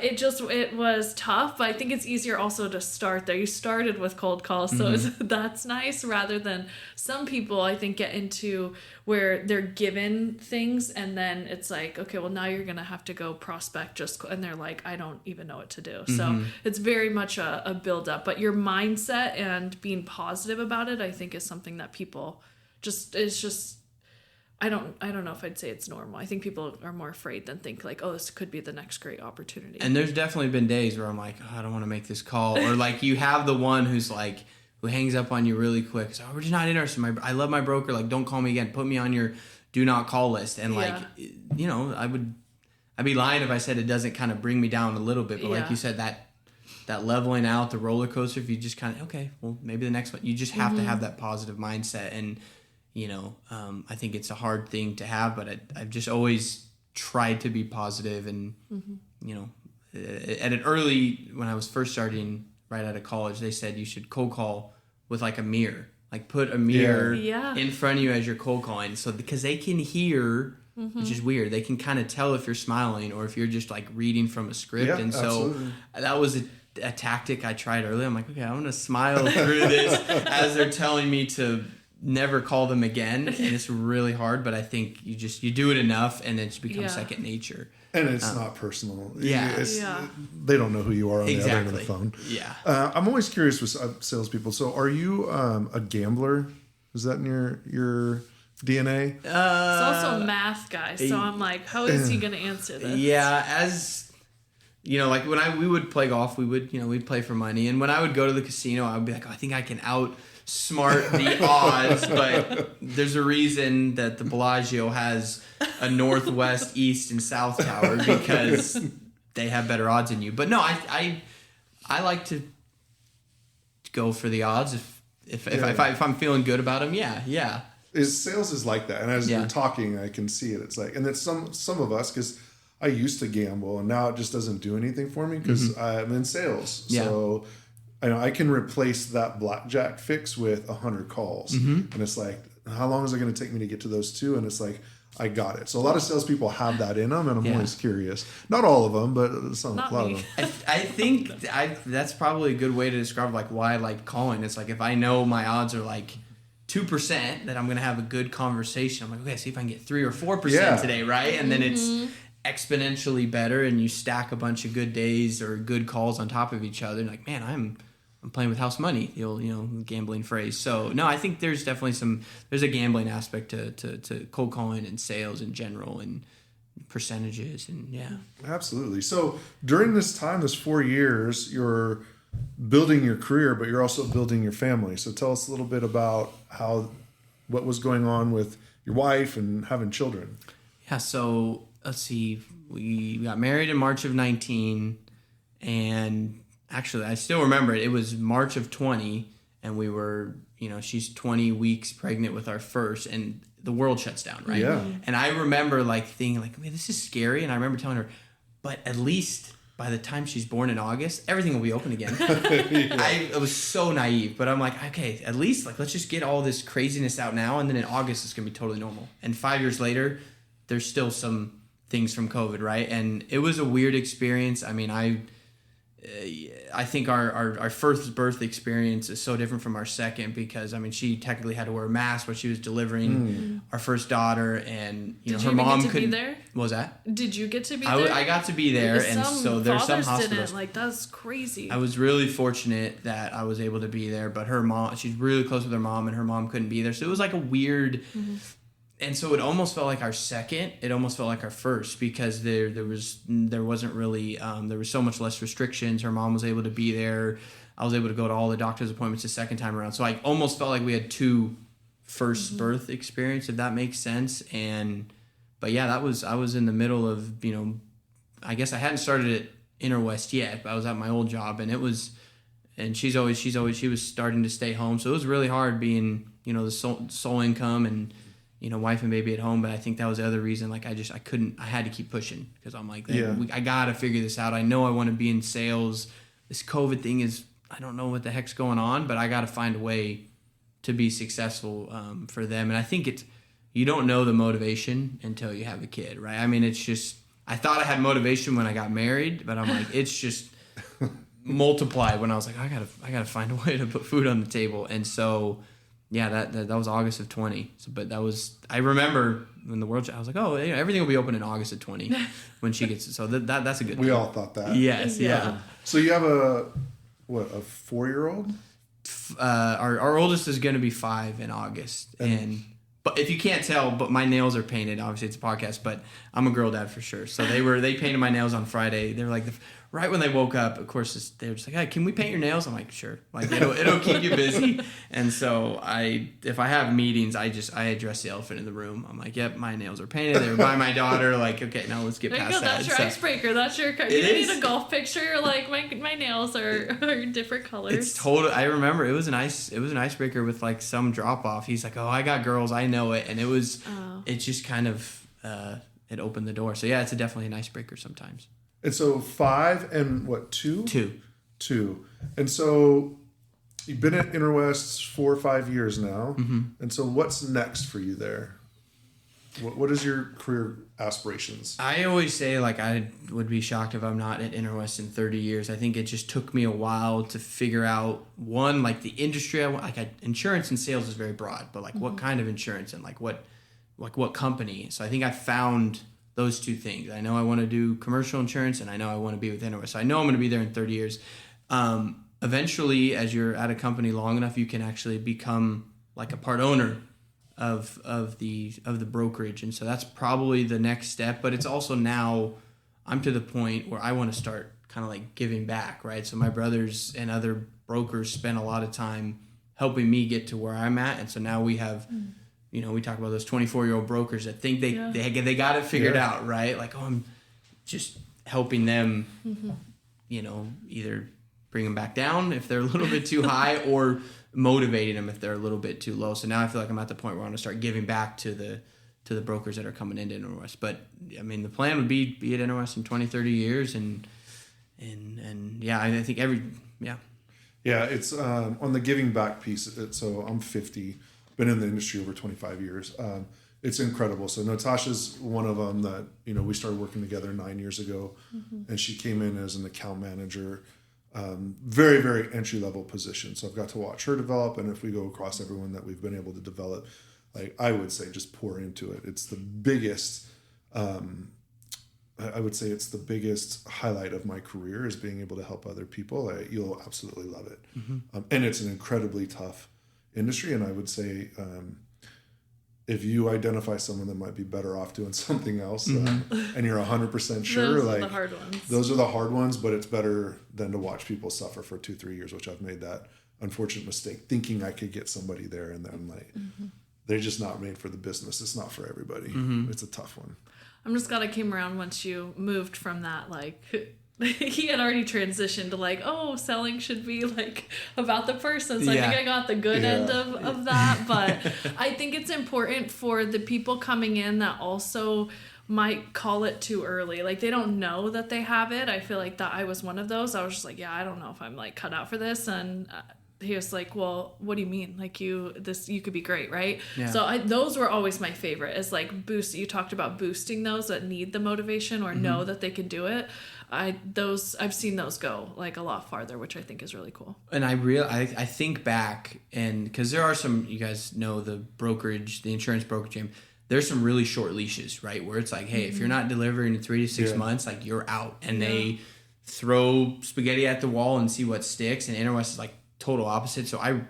it was tough. But I think it's easier also to start there. You started with cold calls, so that's nice, rather than some people, I think, get into where they're given things and then it's like, okay, well, now you're going to have to go prospect and they're like, I don't even know what to do. So it's very much a build up. But your mindset and being positive about it, I think, is something that people I don't know if I'd say it's normal. I think people are more afraid than think like, oh, this could be the next great opportunity. And there's definitely been days where I'm like, oh, I don't want to make this call. Or like you have the one who's like, who hangs up on you really quick. So, we're just not interested. I love my broker. Like, don't call me again. Put me on your do not call list. And like, you know, I'd be lying if I said it doesn't kind of bring me down a little bit. But like you said, that leveling out, the roller coaster, if you just kind of, okay, well, maybe the next one, you just have to have that positive mindset. And, you know, I think it's a hard thing to have, but I've just always tried to be positive. And, you know, at an early, when I was first starting right out of college, they said you should cold call with like a mirror, like put a mirror in front of you as you're cold calling. So because they can hear, which is weird, they can kind of tell if you're smiling or if you're just like reading from a script. Yeah, and so absolutely. that was a tactic I tried early. I'm like, okay, I'm going to smile through this as they're telling me to never call them again. And it's really hard, but I think you do it enough and it just becomes second nature. And it's not personal. Yeah. They don't know who you are on the other end of the phone. Yeah. I'm always curious with salespeople. So are you a gambler? Is that in your DNA? It's also a math guy. So I'm like, how is he going to answer this? Yeah. As you know, like when we would play golf, we'd play for money. And when I would go to the casino, I would be like, oh, I think I can outsmart the odds. But there's a reason that the Bellagio has a northwest, east, and south tower because they have better odds than you. But no, I like to go for the odds if I'm feeling good about them. Yeah. Sales is like that, and as you're talking, I can see it. It's like, and then some of us, because I used to gamble, and now it just doesn't do anything for me because I'm in sales. Yeah. So I know I can replace that blackjack fix with 100 calls, and it's like, how long is it going to take me to get to those two? And it's like, I got it. So a lot of salespeople have that in them, and I'm always curious. Not all of them, but a lot of them. I think that's probably a good way to describe like why I like calling. It's like if I know my odds are like 2% that I'm going to have a good conversation, I'm like, okay, see if I can get 3 or 4% today, right? And then it's exponentially better, and you stack a bunch of good days or good calls on top of each other. And like, man, I'm playing with house money, the old gambling phrase. So no, I think there's definitely there's a gambling aspect to cold calling and sales in general and percentages and Absolutely. So during this time, this 4 years, you're building your career, but you're also building your family. So tell us a little bit about what was going on with your wife and having children. Yeah. So let's see, we got married in March of 19, and actually, I still remember it. It was March of 20, and we were, she's 20 weeks pregnant with our first, and the world shuts down, right? Yeah. And I remember thinking man, this is scary. And I remember telling her, but at least by the time she's born in August, everything will be open again. I was so naive, but I'm like, okay, at least let's just get all this craziness out now, and then in August it's gonna be totally normal. And 5 years later, there's still some things from COVID, right? And it was a weird experience. I mean, I think our first birth experience is so different from our second because, I mean, she technically had to wear a mask while she was delivering our first daughter, and her mom couldn't. Did you get to be there? What was that? Did you get to be there? I got to be there, and so there's some hospitals. That's crazy. I was really fortunate that I was able to be there, but her mom, she's really close with her mom, and her mom couldn't be there, so it was like a weird. And so it almost felt like our second. It almost felt like our first because there wasn't really there was so much less restrictions. Her mom was able to be there. I was able to go to all the doctor's appointments the second time around. So I almost felt like we had two first birth experience, if that makes sense. But yeah, I was in the middle of I guess I hadn't started at InterWest yet, but I was at my old job, and she was starting to stay home, so it was really hard being the sole income and wife and baby at home. But I think that was the other reason. I had to keep pushing because I'm like, I gotta figure this out. I know I want to be in sales. This COVID thing I don't know what the heck's going on, but I gotta find a way to be successful for them. And I think you don't know the motivation until you have a kid, right? I mean, it's just, I thought I had motivation when I got married, but I'm like, it's just multiplied when I was like, I gotta find a way to put food on the table. And so, yeah, that was August of 20. So, but that was, I remember when the world, I was like, oh, yeah, everything will be open in August of 20 when she gets, so that's a good thing. We all thought that. Yes, yeah. So you have a 4-year-old? Our oldest is going to be 5 in August, but if you can't tell, but my nails are painted. Obviously, it's a podcast, but I'm a girl dad for sure. So they painted my nails on Friday. They were like, right when they woke up, of course, they were just like, hey, can we paint your nails? I'm like, sure. Like it'll keep you busy. And so if I have meetings, I address the elephant in the room. I'm like, yep, my nails are painted. They were by my daughter. Like, okay, now let's get past that. That's your icebreaker. That's your. You need a golf picture. Like my nails are different colors. It's total. I remember it was an icebreaker with like some drop off. He's like, oh, I got girls, I know it, and it was. It just kind of it opened the door. So yeah, it's definitely an icebreaker sometimes. And so 5 and what, 2? 2. 2. And so you've been at InterWest 4 or 5 years now. Mm-hmm. And so what's next for you there? What is your career aspirations? I always say, like, I would be shocked if I'm not at InterWest in 30 years. I think it just took me a while to figure out, one, like the industry. Insurance and sales is very broad, but like what kind of insurance and like what company. So I think I found those two things. I know I want to do commercial insurance, and I know I want to be with InterWest. So I know I'm going to be there in 30 years. Eventually, as you're at a company long enough, you can actually become like a part owner of the brokerage, and so that's probably the next step. But it's also now I'm to the point where I want to start kind of like giving back, right? So my brothers and other brokers spent a lot of time helping me get to where I'm at, and so now we have. You know, we talk about those 24-year-old brokers that think they got it figured out, right? Like, oh, I'm just helping them, you know, either bring them back down if they're a little bit too high or motivating them if they're a little bit too low. So now I feel like I'm at the point where I want to start giving back to the brokers that are coming into InterWest. But, I mean, the plan would be at InterWest in 20, 30 years. And yeah, I think Yeah, it's on the giving back piece. So I'm 50. Been in the industry over 25 years. It's incredible. So Natasha's one of them that, you know, we started working together 9 years ago, and she came in as an account manager, very, very entry-level position. So I've got to watch her develop, and if we go across everyone that we've been able to develop, like I would say just pour into it. It's the biggest, I would say it's the biggest highlight of my career is being able to help other people. You'll absolutely love it. And it's an incredibly tough industry, and I would say if you identify someone that might be better off doing something else and you're 100% sure, those like are the hard ones. Those are the hard ones, but it's better than to watch people suffer for 2-3 years, which I've made that unfortunate mistake thinking I could get somebody there, and then like they're just not made for the business. It's not for everybody. It's a tough one. I'm just glad I came around once you moved from that, like he had already transitioned to like, oh, selling should be like about the person. So I think I got the good end of that. But I think it's important for the people coming in that also might call it too early. Like they don't know that they have it. I feel like that I was one of those. I was just like, yeah, I don't know if I'm like cut out for this. And he was like, well, what do you mean? Like you could be great, right? Yeah. So those were always my favorite, is like you talked about boosting those that need the motivation or know that they can do it. I've seen those go like a lot farther, which I think is really cool. And I think back, and because there are some, you guys know the insurance brokerage game, there's some really short leashes, right? Where it's like, hey, if you're not delivering in 3 to 6 months, like you're out, and they throw spaghetti at the wall and see what sticks. And InterWest is like total opposite. So I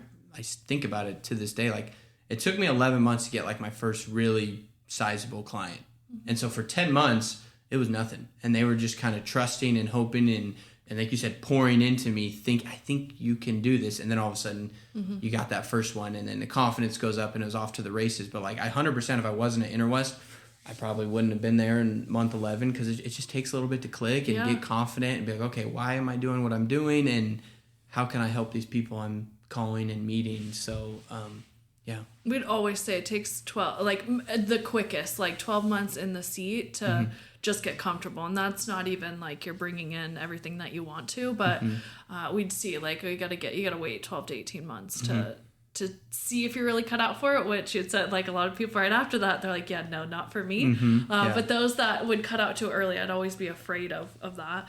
think about it to this day. Like it took me 11 months to get like my first really sizable client, and so for 10 months. It was nothing. And they were just kind of trusting and hoping and like you said, pouring into me, I think you can do this. And then all of a sudden you got that first one, and then the confidence goes up and it was off to the races. But like 100%, if I wasn't at InterWest, I probably wouldn't have been there in month 11, because it just takes a little bit to click and get confident and be like, okay, why am I doing what I'm doing? And how can I help these people I'm calling and meeting? So, we'd always say it takes 12, like the quickest, like 12 months in the seat to just get comfortable. And that's not even like you're bringing in everything that you want to, but we'd see like you got to wait 12 to 18 months to see if you're really cut out for it, which it said like a lot of people right after that, they're like, yeah, no, not for me. But those that would cut out too early, I'd always be afraid of that.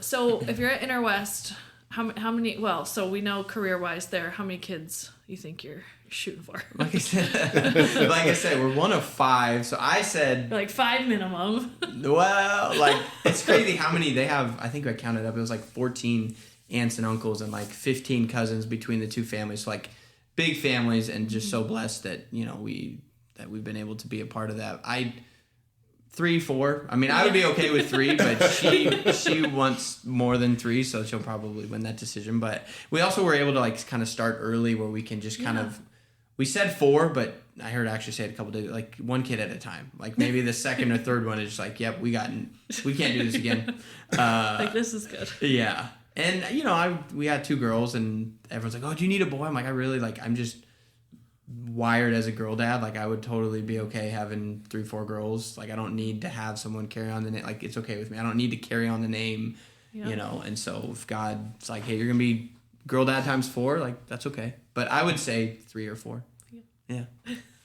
So if you're at InterWest, how many, well, so we know career-wise there, how many kids you think you're shooting for? Like I said, we're one of 5. So I said... Like 5 minimum. Well, like, it's crazy how many they have. I think I counted up. It was like 14 aunts and uncles and like 15 cousins between the 2 families. So like big families, and just so blessed that, you know, we've been able to be a part of that. 3, 4. I mean, I would be okay with 3, but she wants more than 3, so she'll probably win that decision. But we also were able to like kind of start early, where we can just kind of. We said 4, but I heard actually say it a couple days, like 1 kid at a time. Like maybe the second or third one is just like, yep, we can't do this again. Like, this is good. Yeah. And, you know, we had 2 girls, and everyone's like, oh, do you need a boy? I'm like, I'm just wired as a girl dad. Like, I would totally be okay having 3, 4 girls. Like, I don't need to have someone carry on the name. Like, it's okay with me. I don't need to carry on the name, you know. And so if God's like, hey, you're going to be girl dad times 4, like, that's okay. But I would say 3 or 4. Yeah.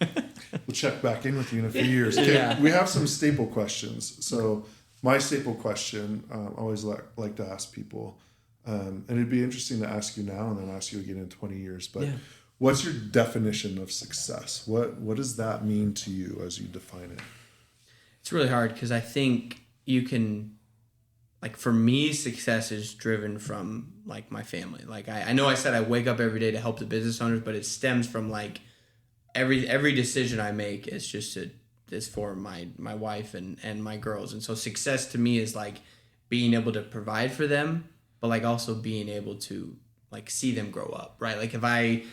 We'll check back in with you in a few years. Okay, we have some staple questions. So my staple question, I always like to ask people, and it'd be interesting to ask you now and then ask you again in 20 years. But what's your definition of success? What does that mean to you as you define it? It's really hard, because I think you can, like, for me, success is driven from like my family. Like I know I said I wake up every day to help the business owners, but it stems from like every decision I make is for my wife and my girls. And so success to me is like being able to provide for them, but like also being able to like see them grow up, right? Like if I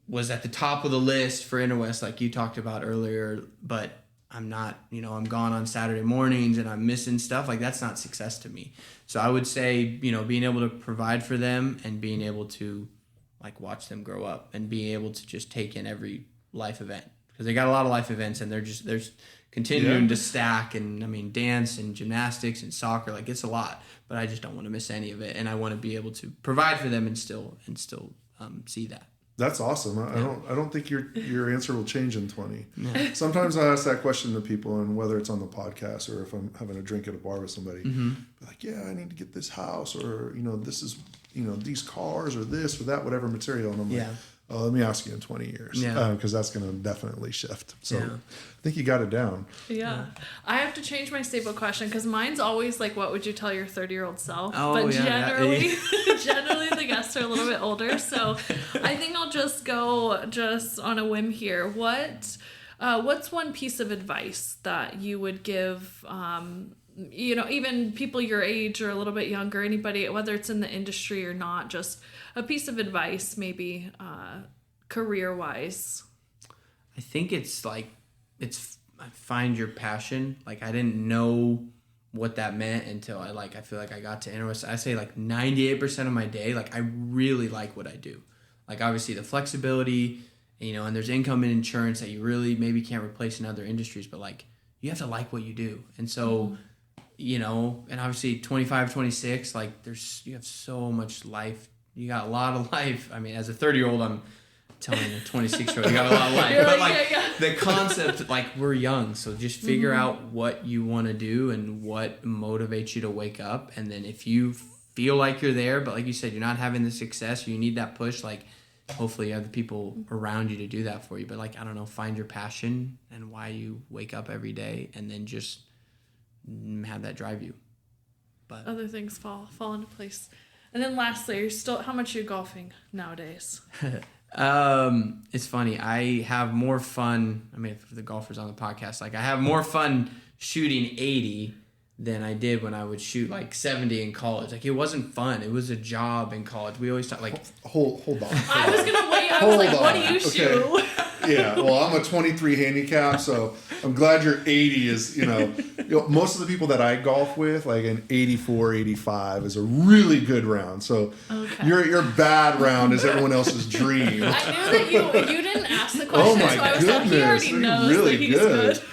was at the top of the list for InterWest, like you talked about earlier, but I'm not, you know, I'm gone on Saturday mornings and I'm missing stuff, like that's not success to me. So I would say, you know, being able to provide for them and being able to like watch them grow up and being able to just take in every life event, because they got a lot of life events and they're continuing to stack. And I mean, dance and gymnastics and soccer, like it's a lot, but I just don't want to miss any of it. And I want to be able to provide for them and still see that. That's awesome. I don't think your answer will change in 20. Yeah. Sometimes I ask that question to people, and whether it's on the podcast or if I'm having a drink at a bar with somebody, be like, yeah, I need to get this house, or, you know, this is, you know, these cars or this or that, whatever material. And I'm like, oh, let me ask you in 20 years. Because that's going to definitely shift. So I think you got it down. Yeah. I have to change my staple question, because mine's always like, what would you tell your 30-year-old self? Oh, but generally the guests are a little bit older. So I think I'll just go just on a whim here. What's one piece of advice that you would give, you know, even people your age or a little bit younger, anybody, whether it's in the industry or not, just a piece of advice, maybe career-wise? I think it's find your passion. Like, I didn't know what that meant until I feel like I got to InterWest. I say like 98% of my day, like I really like what I do. Like obviously the flexibility, you know, and there's income in insurance that you really maybe can't replace in other industries, but like you have to like what you do. And so, you know, and obviously 25, 26, like you have so much life. You got a lot of life. I mean, as a 30-year-old, I'm telling a 26-year-old, you got a lot of life. But like the concept, like we're young, so just figure out what you want to do and what motivates you to wake up. And then if you feel like you're there, but like you said, you're not having the success, you need that push, like hopefully you have the people around you to do that for you. But like, I don't know, find your passion and why you wake up every day, and then just have that drive you. But other things fall into place. And then lastly, how much are you golfing nowadays? It's funny. I have more fun. I mean, for the golfers on the podcast, like I have more fun shooting 80 than I did when I would shoot like 70 in college. Like it wasn't fun. It was a job in college. We always talk like. Hold on. I was gonna wait. I was like, what do you shoot? Yeah, well, I'm a 23 handicap, so I'm glad your 80 is, you know, most of the people that I golf with, like an 84, 85 is a really good round. So your bad round is everyone else's dream. I knew that you didn't ask the question, so I was like, he already knows really that he's good.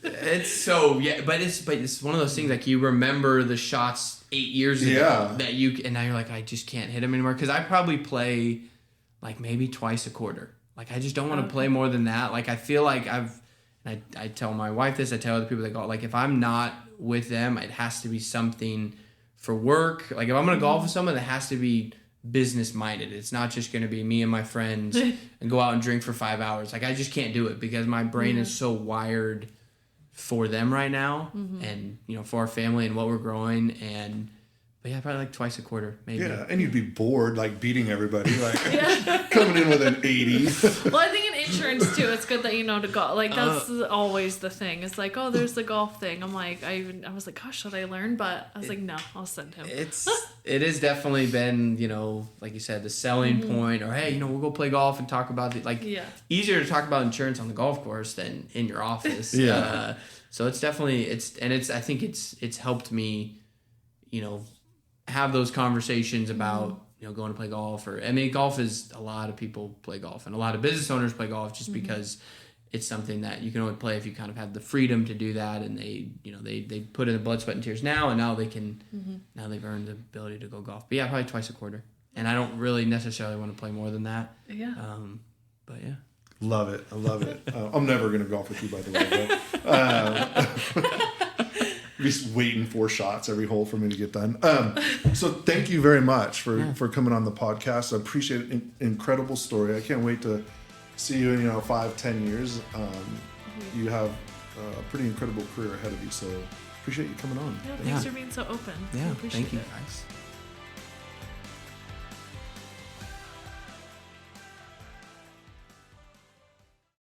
It's so, but it's one of those things, like you remember the shots 8 years ago that and now you're like, I just can't hit them anymore. Because I probably play like maybe twice a quarter. Like I just don't want to play more than that. Like I feel like I tell my wife this, I tell other people that golf, like if I'm not with them, it has to be something for work. Like if I'm going to golf with someone, it has to be business minded. It's not just going to be me and my friends and go out and drink for 5 hours. Like I just can't do it because my brain is so wired for them right now and, you know, for our family and what we're growing. But yeah, probably like twice a quarter, maybe. Yeah, and you'd be bored, like beating everybody, like coming in with an 80. Well, I think in insurance too, it's good that you know to golf. Like that's always the thing. It's like, oh, there's the golf thing. I'm like, I was like, gosh, should I learn? But I was like, no, I'll send him. It has definitely been, you know, like you said, the selling point, or hey, you know, we'll go play golf and talk about easier to talk about insurance on the golf course than in your office. So it's definitely I think it's helped me, you know, have those conversations about, you know, going to play golf. Or I mean, golf is, a lot of people play golf and a lot of business owners play golf just because it's something that you can only play if you kind of have the freedom to do that. And they, you know, they put in the blood, sweat, and tears now, and now they can, now they've earned the ability to go golf. But yeah, probably twice a quarter. And I don't really necessarily want to play more than that. Yeah. But yeah. Love it. I love it. I'm never going to golf with you, by the way. But, just waiting 4 shots every hole for me to get done. So thank you very much for coming on the podcast. I appreciate it. Incredible story. I can't wait to see you in 5-10 years. You have a pretty incredible career ahead of you. So appreciate you coming on. Yeah, thanks for being so open. Yeah, I appreciate thank you it. guys.